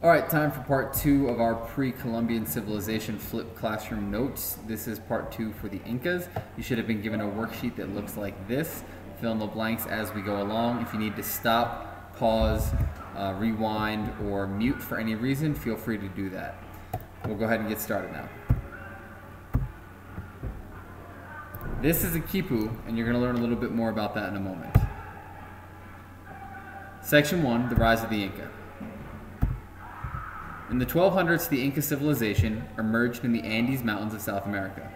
All right, time for part 2 of our pre-Columbian civilization flip classroom notes. This is part 2 for the Incas. You should have been given a worksheet that looks like this. Fill in the blanks as we go along. If you need to stop, pause, rewind, or mute for any reason, feel free to do that. We'll go ahead and get started now. This is a quipu, and you're going to learn a little bit more about that in a moment. Section 1, the rise of the Inca. In the 1200s, the Inca civilization emerged in the Andes Mountains of South America.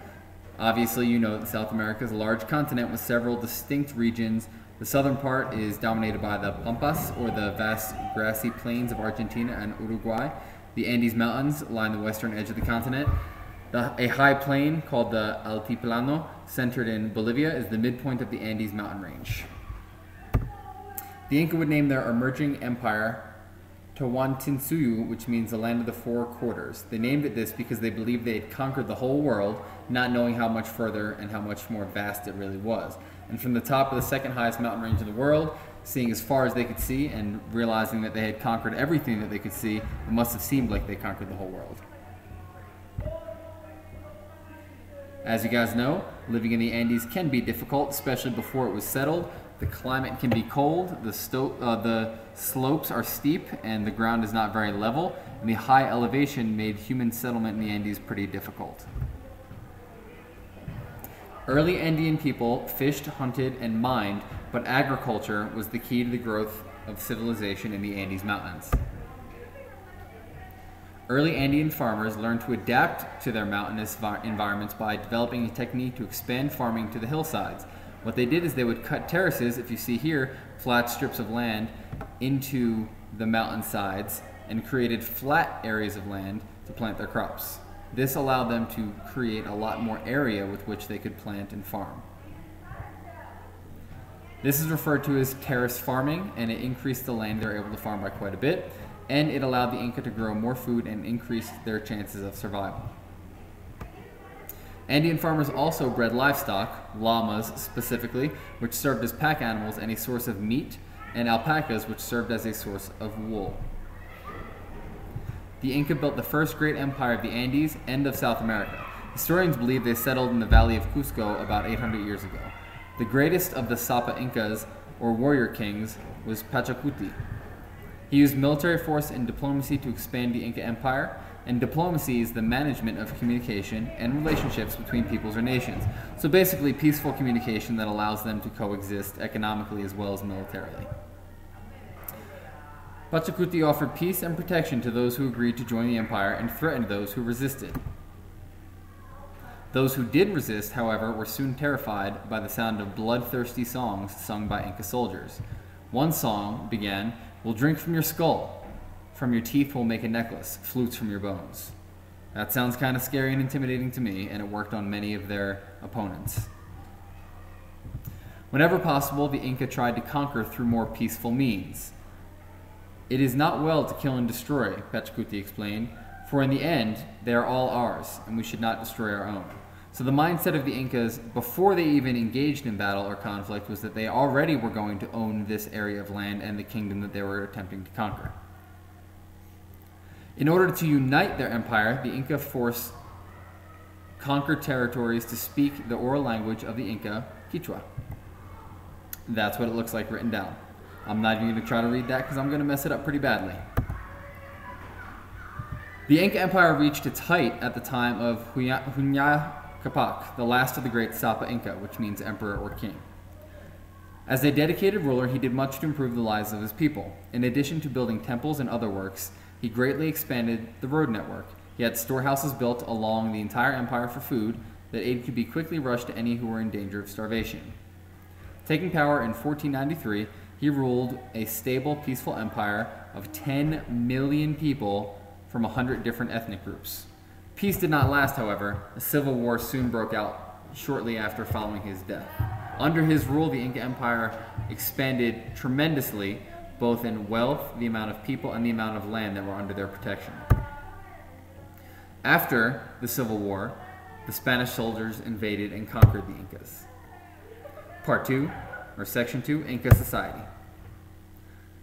Obviously, you know that South America is a large continent with several distinct regions. The southern part is dominated by the Pampas, or the vast grassy plains of Argentina and Uruguay. The Andes Mountains line the western edge of the continent. A high plain called the Altiplano, centered in Bolivia, is the midpoint of the Andes mountain range. The Inca would name their emerging empire Tawantinsuyu, which means the land of the four quarters. They named it this because they believed they had conquered the whole world, not knowing how much further and how much more vast it really was. And from the top of the second highest mountain range in the world, seeing as far as they could see and realizing that they had conquered everything that they could see, it must have seemed like they conquered the whole world. As you guys know, living in the Andes can be difficult, especially before it was settled. The climate can be cold, the slopes are steep, and the ground is not very level, and the high elevation made human settlement in the Andes pretty difficult. Early Andean people fished, hunted, and mined, but agriculture was the key to the growth of civilization in the Andes Mountains. Early Andean farmers learned to adapt to their mountainous environments by developing a technique to expand farming to the hillsides. What they did is they would cut terraces, if you see here, flat strips of land, into the mountainsides and created flat areas of land to plant their crops. This allowed them to create a lot more area with which they could plant and farm. This is referred to as terrace farming, and it increased the land they were able to farm by quite a bit, and it allowed the Inca to grow more food and increase their chances of survival. Andean farmers also bred livestock, llamas specifically, which served as pack animals and a source of meat, and alpacas, which served as a source of wool. The Inca built the first great empire of the Andes and of South America. Historians believe they settled in the valley of Cusco about 800 years ago. The greatest of the Sapa Incas, or warrior kings, was Pachacuti. He used military force and diplomacy to expand the Inca Empire, and diplomacy is the management of communication and relationships between peoples or nations. So basically peaceful communication that allows them to coexist economically as well as militarily. Pachacuti offered peace and protection to those who agreed to join the empire and threatened those who resisted. Those who did resist, however, were soon terrified by the sound of bloodthirsty songs sung by Inca soldiers. One song began, "We'll drink from your skull. From your teeth we'll make a necklace, flutes from your bones." That sounds kind of scary and intimidating to me, and it worked on many of their opponents. Whenever possible, the Inca tried to conquer through more peaceful means. "It is not well to kill and destroy," Pachacuti explained, "for in the end, they are all ours, and we should not destroy our own." So the mindset of the Incas, before they even engaged in battle or conflict, was that they already were going to own this area of land and the kingdom that they were attempting to conquer. In order to unite their empire, the Inca forced conquered territories to speak the oral language of the Inca, Quichua. That's what it looks like written down. I'm not even going to try to read that because I'm going to mess it up pretty badly. The Inca Empire reached its height at the time of Huayna Capac, the last of the great Sapa Inca, which means emperor or king. As a dedicated ruler, he did much to improve the lives of his people. In addition to building temples and other works, he greatly expanded the road network. He had storehouses built along the entire empire for food, that aid could be quickly rushed to any who were in danger of starvation. Taking power in 1493, he ruled a stable, peaceful empire of 10 million people from 100 different ethnic groups. Peace did not last, however. A civil war soon broke out shortly after following his death. Under his rule, the Inca Empire expanded tremendously, both in wealth, the amount of people, and the amount of land that were under their protection. After the Civil War, the Spanish soldiers invaded and conquered the Incas. Part 2, or Section 2, Inca Society.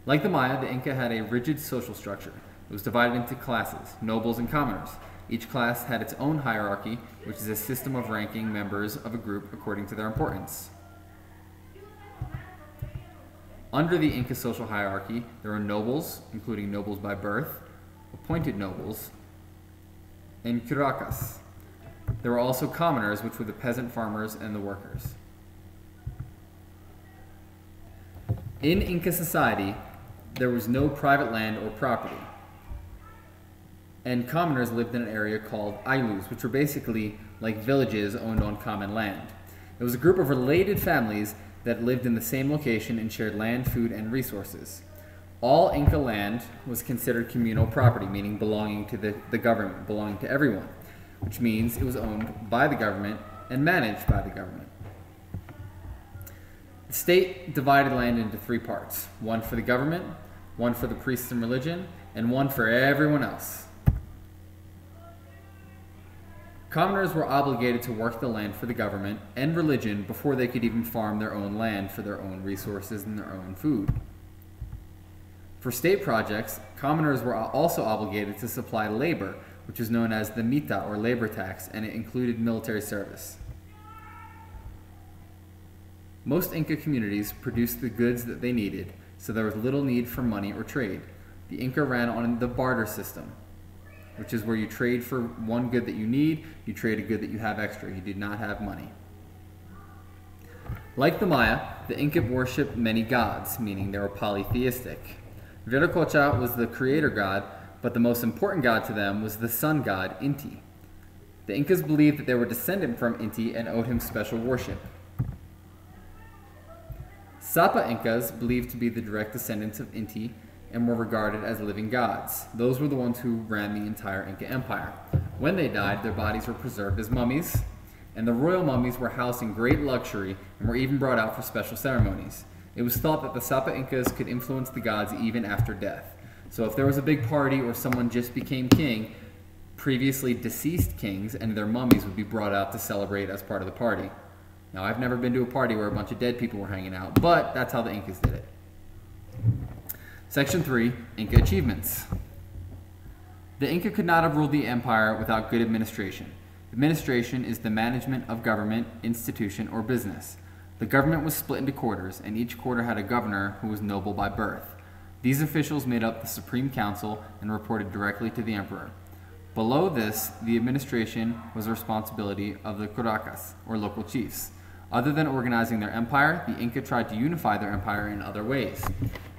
Like the Maya, the Inca had a rigid social structure. It was divided into classes, nobles and commoners. Each class had its own hierarchy, which is a system of ranking members of a group according to their importance. Under the Inca social hierarchy, there were nobles, including nobles by birth, appointed nobles, and curacas. There were also commoners, which were the peasant farmers and the workers. In Inca society, there was no private land or property, and commoners lived in an area called aylus, which were basically like villages owned on common land. It was a group of related families that lived in the same location and shared land, food, and resources. All Inca land was considered communal property, meaning belonging to the government, belonging to everyone, which means it was owned by the government and managed by the government. The state divided land into three parts: one for the government, one for the priests and religion, and one for everyone else. Commoners were obligated to work the land for the government and religion before they could even farm their own land for their own resources and their own food. For state projects, commoners were also obligated to supply labor, which is known as the mita, or labor tax, and it included military service. Most Inca communities produced the goods that they needed, so there was little need for money or trade. The Inca ran on the barter system, which is where you trade for one good that you need, you trade a good that you have extra. You did not have money. Like the Maya, the Inca worshipped many gods, meaning they were polytheistic. Viracocha was the creator god, but the most important god to them was the sun god, Inti. The Incas believed that they were descended from Inti and owed him special worship. Sapa Incas believed to be the direct descendants of Inti and were regarded as living gods. Those were the ones who ran the entire Inca Empire. When they died, their bodies were preserved as mummies, and the royal mummies were housed in great luxury and were even brought out for special ceremonies. It was thought that the Sapa Incas could influence the gods even after death. So if there was a big party or someone just became king, previously deceased kings and their mummies would be brought out to celebrate as part of the party. Now, I've never been to a party where a bunch of dead people were hanging out, but that's how the Incas did it. Section 3, Inca Achievements. The Inca could not have ruled the empire without good administration. Administration is the management of government, institution, or business. The government was split into quarters, and each quarter had a governor who was noble by birth. These officials made up the Supreme Council and reported directly to the emperor. Below this, the administration was the responsibility of the curacas, or local chiefs. Other than organizing their empire, the Inca tried to unify their empire in other ways.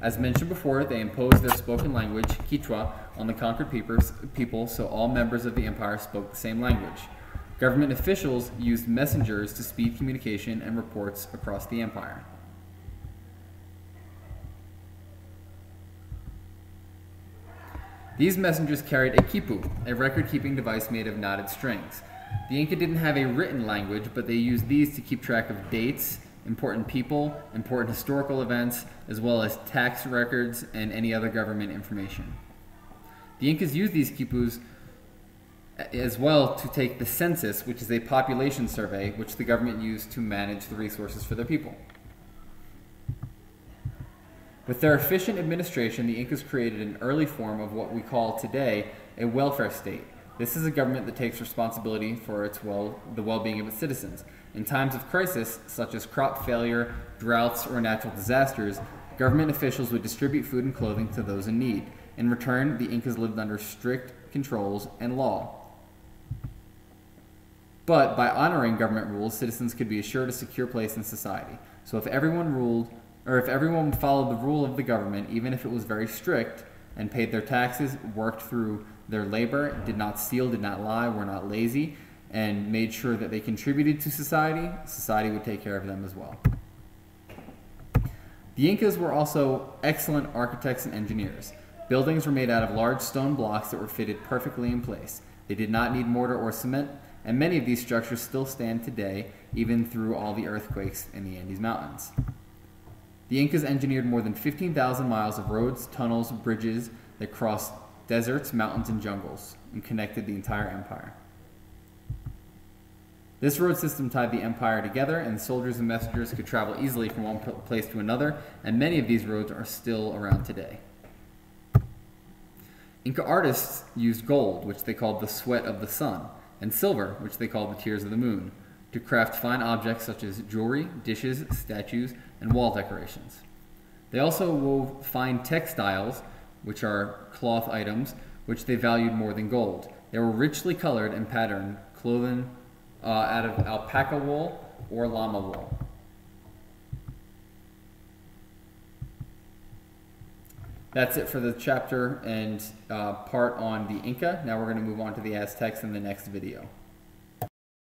As mentioned before, they imposed their spoken language, Quichua, on the conquered people, so all members of the empire spoke the same language. Government officials used messengers to speed communication and reports across the empire. These messengers carried a quipu, a record-keeping device made of knotted strings. The Inca didn't have a written language, but they used these to keep track of dates, important people, important historical events, as well as tax records and any other government information. The Incas used these quipus as well to take the census, which is a population survey, which the government used to manage the resources for their people. With their efficient administration, the Incas created an early form of what we call today a welfare state. This is a government that takes responsibility for the well-being of its citizens. In times of crisis, such as crop failure, droughts, or natural disasters, government officials would distribute food and clothing to those in need. In return, the Incas lived under strict controls and law. But by honoring government rules, citizens could be assured a secure place in society. So if everyone followed the rule of the government, even if it was very strict, and paid their taxes, worked through their labor, did not steal, did not lie, were not lazy, and made sure that they contributed to society, society would take care of them as well. The Incas were also excellent architects and engineers. Buildings were made out of large stone blocks that were fitted perfectly in place. They did not need mortar or cement, and many of these structures still stand today, even through all the earthquakes in the Andes Mountains. The Incas engineered more than 15,000 miles of roads, tunnels, bridges that crossed deserts, mountains, and jungles, and connected the entire empire. This road system tied the empire together, and soldiers and messengers could travel easily from one place to another, and many of these roads are still around today. Inca artists used gold, which they called the sweat of the sun, and silver, which they called the tears of the moon, to craft fine objects such as jewelry, dishes, statues, and wall decorations. They also wove fine textiles, which are cloth items, which they valued more than gold. They were richly colored and patterned, clothing out of alpaca wool or llama wool. That's it for the chapter and part on the Inca. Now we're going to move on to the Aztecs in the next video.